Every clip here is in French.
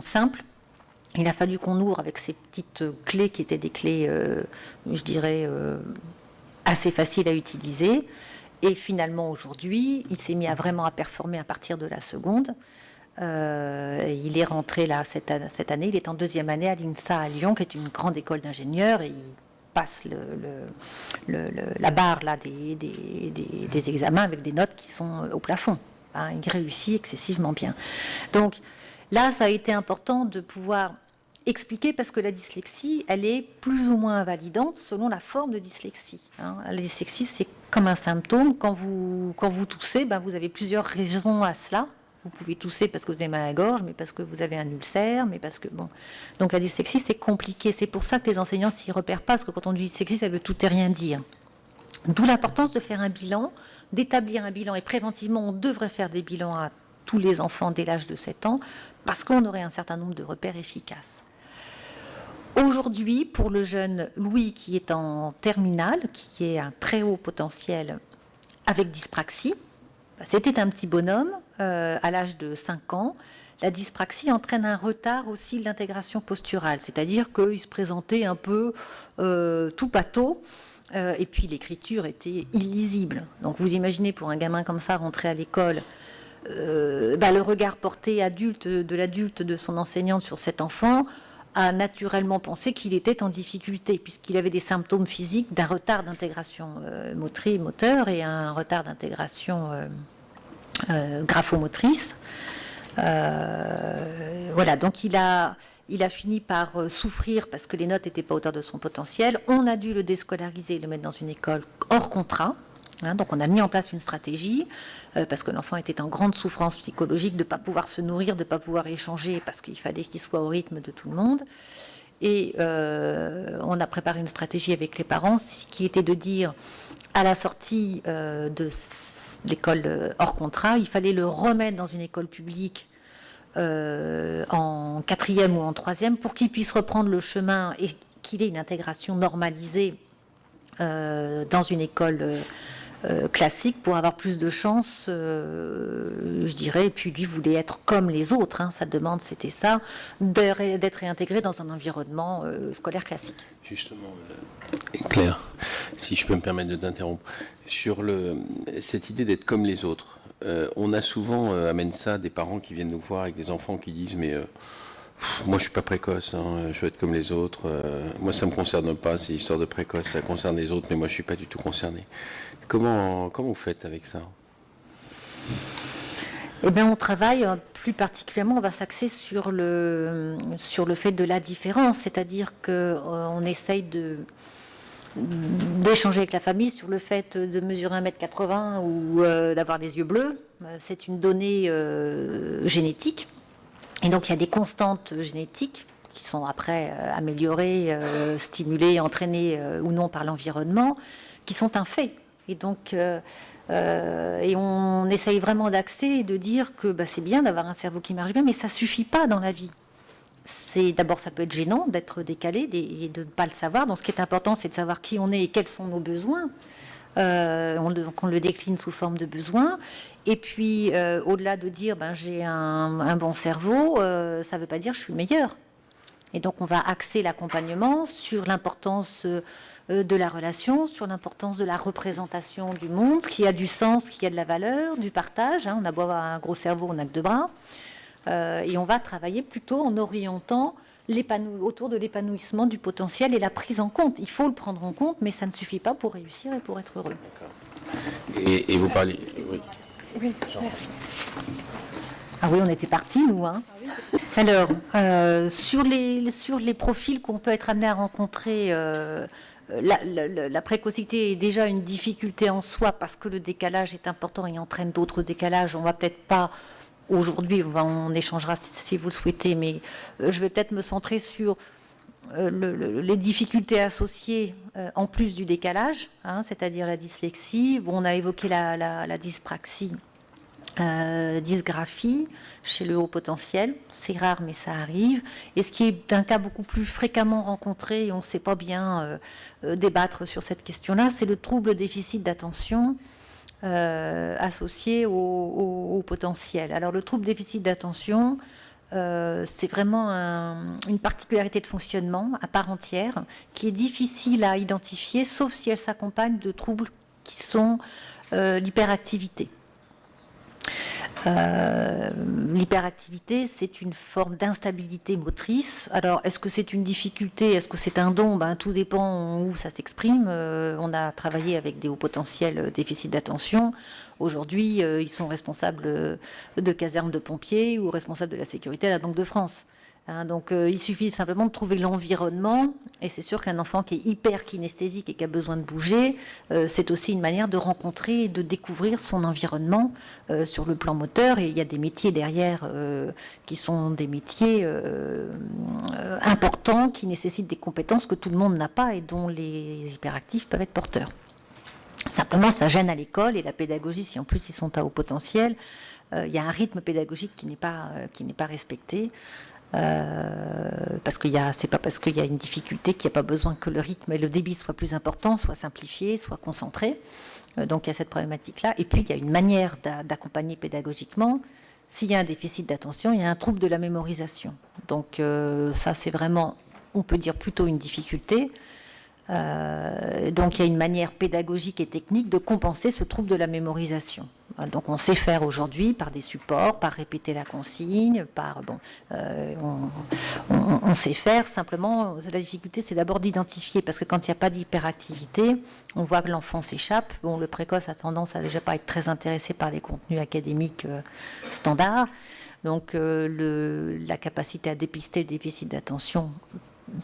simple. Il a fallu qu'on ouvre avec ces petites clés qui étaient des clés, je dirais, assez faciles à utiliser. Et finalement, aujourd'hui, il s'est mis vraiment à performer à partir de la seconde. Il est rentré là cette année, il est en 2e année à l'INSA à Lyon, qui est une grande école d'ingénieurs, et il passe la barre là, des examens avec des notes qui sont au plafond. Hein, il réussit excessivement bien. Donc là, ça a été important de pouvoir expliquer, parce que la dyslexie, elle est plus ou moins invalidante selon la forme de dyslexie. Hein. La dyslexie, c'est comme un symptôme. Quand vous toussez, vous avez plusieurs raisons à cela. Vous pouvez tousser parce que vous avez mal à la gorge, mais parce que vous avez un ulcère, mais parce que... Bon. Donc la dyslexie, c'est compliqué. C'est pour ça que les enseignants s'y repèrent pas, parce que quand on dit dyslexie, ça veut tout et rien dire. D'où l'importance de faire un bilan, d'établir un bilan. Et préventivement, on devrait faire des bilans à tous les enfants dès l'âge de 7 ans, parce qu'on aurait un certain nombre de repères efficaces. Aujourd'hui, pour le jeune Louis qui est en terminale, qui est un très haut potentiel avec dyspraxie, c'était un petit bonhomme à l'âge de 5 ans. La dyspraxie entraîne un retard aussi de l'intégration posturale, c'est-à-dire qu'il se présentait un peu tout pâteau, et puis l'écriture était illisible. Donc vous imaginez pour un gamin comme ça rentrer à l'école, le regard porté de l'adulte de son enseignante sur cet enfant a naturellement pensé qu'il était en difficulté, puisqu'il avait des symptômes physiques d'un retard d'intégration moteur et un retard d'intégration graphomotrice. Voilà, donc il a fini par souffrir parce que les notes n'étaient pas à hauteur de son potentiel. On a dû le déscolariser, le mettre dans une école hors contrat. Hein, donc on a mis en place une stratégie parce que l'enfant était en grande souffrance psychologique de ne pas pouvoir se nourrir, de ne pas pouvoir échanger, parce qu'il fallait qu'il soit au rythme de tout le monde. Et on a préparé une stratégie avec les parents qui était de dire à la sortie de l'école hors contrat, il fallait le remettre dans une école publique en 4e ou en 3e pour qu'il puisse reprendre le chemin et qu'il ait une intégration normalisée dans une école classique pour avoir plus de chance, je dirais. Et puis lui voulait être comme les autres, hein, sa demande c'était ça, d'être réintégré dans un environnement scolaire classique. Justement, Claire, si je peux me permettre de t'interrompre, sur cette idée d'être comme les autres, on a souvent à Mensa des parents qui viennent nous voir avec des enfants qui disent mais moi je suis pas précoce, hein, je veux être comme les autres, moi ça me concerne pas, c'est histoire de précoce, ça concerne les autres mais moi je suis pas du tout concerné. Comment vous faites avec ça? Eh bien, on travaille plus particulièrement, on va s'axer sur le fait de la différence, c'est-à-dire qu'on essaye d'échanger avec la famille sur le fait de mesurer 1m80 ou d'avoir des yeux bleus. C'est une donnée génétique. Et donc, il y a des constantes génétiques qui sont après améliorées, stimulées, entraînées ou non par l'environnement, qui sont un fait. Et donc, et on essaye vraiment d'axer et de dire que c'est bien d'avoir un cerveau qui marche bien, mais ça ne suffit pas dans la vie. D'abord, ça peut être gênant d'être décalé et de ne pas le savoir. Donc, ce qui est important, c'est de savoir qui on est et quels sont nos besoins. Donc on le décline sous forme de besoins. Et puis, au-delà de dire j'ai un bon cerveau, ça ne veut pas dire je suis meilleur. Et donc, on va axer l'accompagnement sur l'importance de la relation, sur l'importance de la représentation du monde, ce qui a du sens, ce qui a de la valeur, du partage. Hein. On a beau avoir un gros cerveau, on n'a que 2 bras. Et on va travailler plutôt en orientant autour de l'épanouissement du potentiel et la prise en compte. Il faut le prendre en compte, mais ça ne suffit pas pour réussir et pour être heureux. D'accord. Et vous parlez... Oui, merci. Ah oui, on était partis, nous. Hein. Alors, sur les profils qu'on peut être amené à rencontrer, la précocité est déjà une difficulté en soi parce que le décalage est important et entraîne d'autres décalages. On va peut-être pas... Aujourd'hui, on échangera si vous le souhaitez, mais je vais peut-être me centrer sur les difficultés associées en plus du décalage, hein, c'est-à-dire la dyslexie. Bon, on a évoqué la dyspraxie, dysgraphie chez le haut potentiel. C'est rare, mais ça arrive. Et ce qui est un cas beaucoup plus fréquemment rencontré, et on ne sait pas bien débattre sur cette question-là, c'est le trouble déficit d'attention associé au potentiel. Alors le trouble déficit d'attention, c'est vraiment une particularité de fonctionnement à part entière qui est difficile à identifier, sauf si elle s'accompagne de troubles qui sont l'hyperactivité. L'hyperactivité, c'est une forme d'instabilité motrice. Alors, est-ce que c'est une difficulté? Est-ce que c'est un don? Tout dépend où ça s'exprime. On a travaillé avec des hauts potentiels déficits d'attention. Aujourd'hui, ils sont responsables de casernes de pompiers ou responsables de la sécurité à la Banque de France. Donc, il suffit simplement de trouver l'environnement. Et c'est sûr qu'un enfant qui est hyper kinesthésique et qui a besoin de bouger, c'est aussi une manière de rencontrer et de découvrir son environnement sur le plan moteur. Et il y a des métiers derrière qui sont des métiers importants, qui nécessitent des compétences que tout le monde n'a pas et dont les hyperactifs peuvent être porteurs. Simplement, ça gêne à l'école et la pédagogie, si en plus ils sont à haut potentiel, il y a un rythme pédagogique qui n'est pas respecté. Parce c'est pas parce qu'il y a une difficulté qu'il n'y a pas besoin que le rythme et le débit soient plus importants, soient simplifiés, soient concentrés. Donc il y a cette problématique-là. Et puis il y a une manière d'accompagner pédagogiquement. S'il y a un déficit d'attention, il y a un trouble de la mémorisation. Donc ça, c'est vraiment, on peut dire plutôt une difficulté. Donc il y a une manière pédagogique et technique de compenser ce trouble de la mémorisation. Donc on sait faire aujourd'hui par des supports, par répéter la consigne, on sait faire. Simplement, la difficulté, c'est d'abord d'identifier, parce que quand il n'y a pas d'hyperactivité, on voit que l'enfant s'échappe. Le précoce a tendance à déjà pas être très intéressé par les contenus académiques standards. Donc la capacité à dépister le déficit d'attention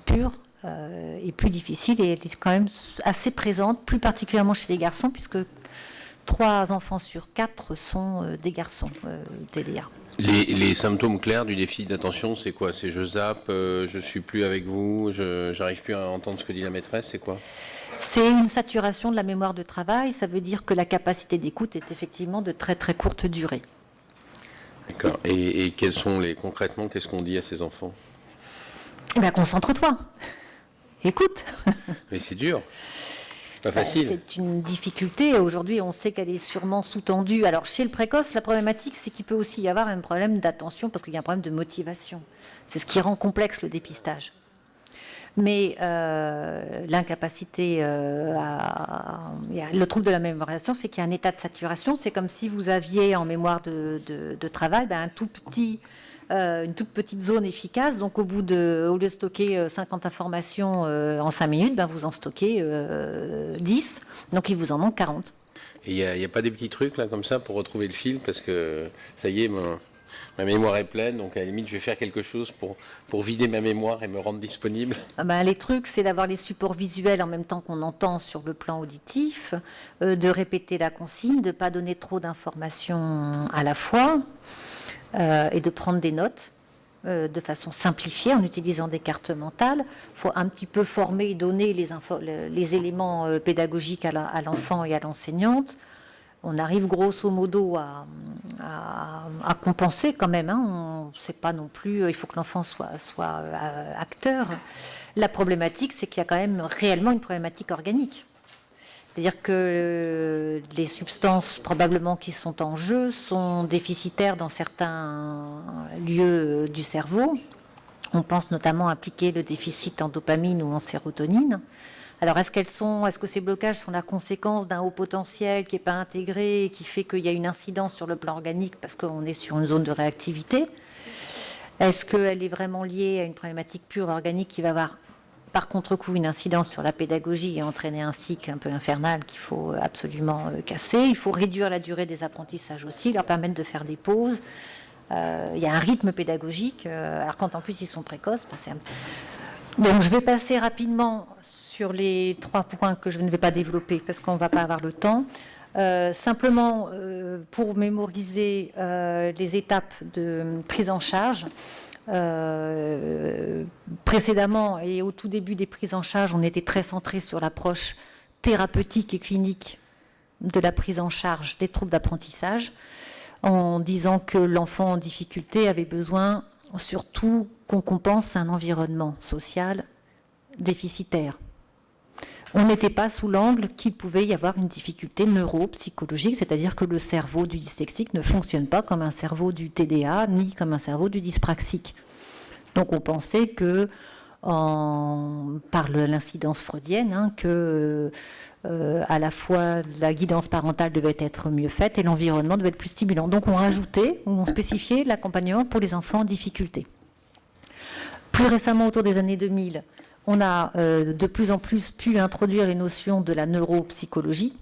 pur est plus difficile et elle est quand même assez présente, plus particulièrement chez les garçons, puisque 3 enfants sur 4 sont des garçons TDA. Les symptômes clairs du déficit d'attention, c'est quoi? C'est je zappe, je suis plus avec vous, j'arrive plus à entendre ce que dit la maîtresse, c'est quoi? C'est une saturation de la mémoire de travail, ça veut dire que la capacité d'écoute est effectivement de très très courte durée. D'accord. Et concrètement, qu'est-ce qu'on dit à ces enfants? Concentre-toi. Écoute. Mais c'est dur. Pas facile. C'est une difficulté. Aujourd'hui, on sait qu'elle est sûrement sous-tendue. Alors, chez le précoce, la problématique, c'est qu'il peut aussi y avoir un problème d'attention parce qu'il y a un problème de motivation. C'est ce qui rend complexe le dépistage. Mais l'incapacité, le trouble de la mémorisation fait qu'il y a un état de saturation. C'est comme si vous aviez en mémoire de travail une toute petite zone efficace. Donc, au lieu de stocker 50 informations en 5 minutes, vous en stockez 10. Donc, il vous en manque 40. Et il n'y a pas des petits trucs là comme ça pour retrouver le fil? Parce que ça y est, ma mémoire est pleine. Donc, à la limite, je vais faire quelque chose pour vider ma mémoire et me rendre disponible. Les trucs, c'est d'avoir les supports visuels en même temps qu'on entend sur le plan auditif, de répéter la consigne, de ne pas donner trop d'informations à la fois. Et de prendre des notes de façon simplifiée en utilisant des cartes mentales. Il faut un petit peu former et donner les éléments pédagogiques à l'enfant et à l'enseignante. On arrive grosso modo à compenser quand même. On ne sait pas non plus, il faut que l'enfant soit acteur. La problématique, c'est qu'il y a quand même réellement une problématique organique. C'est-à-dire que les substances probablement qui sont en jeu sont déficitaires dans certains lieux du cerveau. On pense notamment impliquer le déficit en dopamine ou en sérotonine. Alors est-ce que ces blocages sont la conséquence d'un haut potentiel qui n'est pas intégré et qui fait qu'il y a une incidence sur le plan organique parce qu'on est sur une zone de réactivité? Est-ce qu'elle est vraiment liée à une problématique pure organique qui va avoir par contre-coup une incidence sur la pédagogie et entraîner un cycle un peu infernal qu'il faut absolument casser? Il faut réduire la durée des apprentissages aussi, leur permettre de faire des pauses. Il y a un rythme pédagogique. Alors quand en plus ils sont précoces, Donc je vais passer rapidement sur les 3 points que je ne vais pas développer parce qu'on ne va pas avoir le temps. Simplement pour mémoriser les étapes de prise en charge. Précédemment et au tout début des prises en charge, on était très centré sur l'approche thérapeutique et clinique de la prise en charge des troubles d'apprentissage, en disant que l'enfant en difficulté avait besoin surtout qu'on compense un environnement social déficitaire. On n'était pas sous l'angle qu'il pouvait y avoir une difficulté neuropsychologique, c'est-à-dire que le cerveau du dyslexique ne fonctionne pas comme un cerveau du TDA, ni comme un cerveau du dyspraxique. Donc on pensait que, par l'incidence freudienne, que à la fois la guidance parentale devait être mieux faite et l'environnement devait être plus stimulant. Donc on rajoutait, ou on spécifiait l'accompagnement pour les enfants en difficulté. Plus récemment, autour des années 2000, on a de plus en plus pu introduire les notions de la neuropsychologie,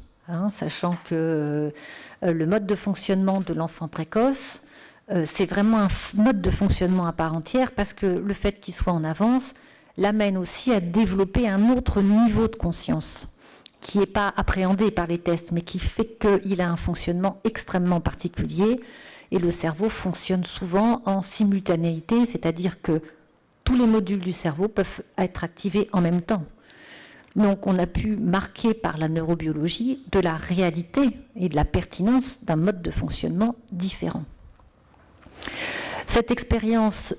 sachant que le mode de fonctionnement de l'enfant précoce, c'est vraiment un mode de fonctionnement à part entière, parce que le fait qu'il soit en avance l'amène aussi à développer un autre niveau de conscience, qui n'est pas appréhendé par les tests, mais qui fait qu'il a un fonctionnement extrêmement particulier, et le cerveau fonctionne souvent en simultanéité, c'est-à-dire que tous les modules du cerveau peuvent être activés en même temps. Donc on a pu marquer par la neurobiologie de la réalité et de la pertinence d'un mode de fonctionnement différent. Cette expérience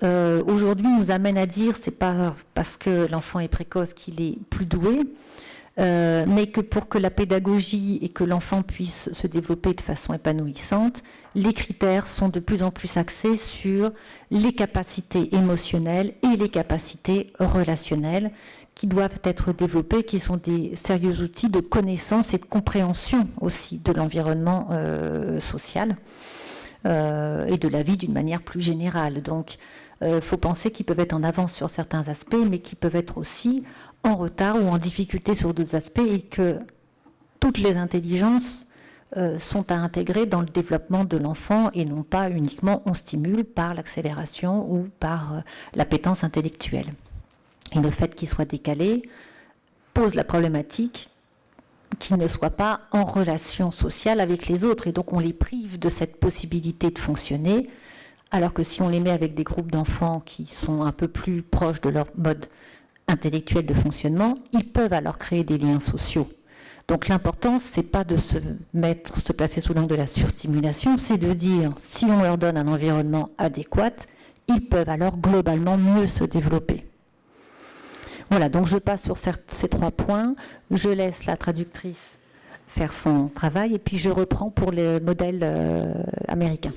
aujourd'hui nous amène à dire c'est pas parce que l'enfant est précoce qu'il est plus doué, mais que pour que la pédagogie et que l'enfant puisse se développer de façon épanouissante, les critères sont de plus en plus axés sur les capacités émotionnelles et les capacités relationnelles qui doivent être développées, qui sont des sérieux outils de connaissance et de compréhension aussi de l'environnement social et de la vie d'une manière plus générale. Donc, il faut penser qu'ils peuvent être en avance sur certains aspects, mais qu'ils peuvent être aussi en retard ou en difficulté sur d'autres aspects, et que toutes les intelligences sont à intégrer dans le développement de l'enfant, et non pas uniquement on stimule par l'accélération ou par l'appétence intellectuelle. Et le fait qu'il soit décalé pose la problématique qu'ils ne soient pas en relation sociale avec les autres, et donc on les prive de cette possibilité de fonctionner, alors que si on les met avec des groupes d'enfants qui sont un peu plus proches de leur mode intellectuel de fonctionnement, ils peuvent alors créer des liens sociaux. Donc l'important, c'est pas de se placer sous l'angle de la surstimulation, c'est de dire, si on leur donne un environnement adéquat, ils peuvent alors globalement mieux se développer. Voilà, donc je passe sur ces 3 points, je laisse la traductrice faire son travail, et puis je reprends pour le modèle américain.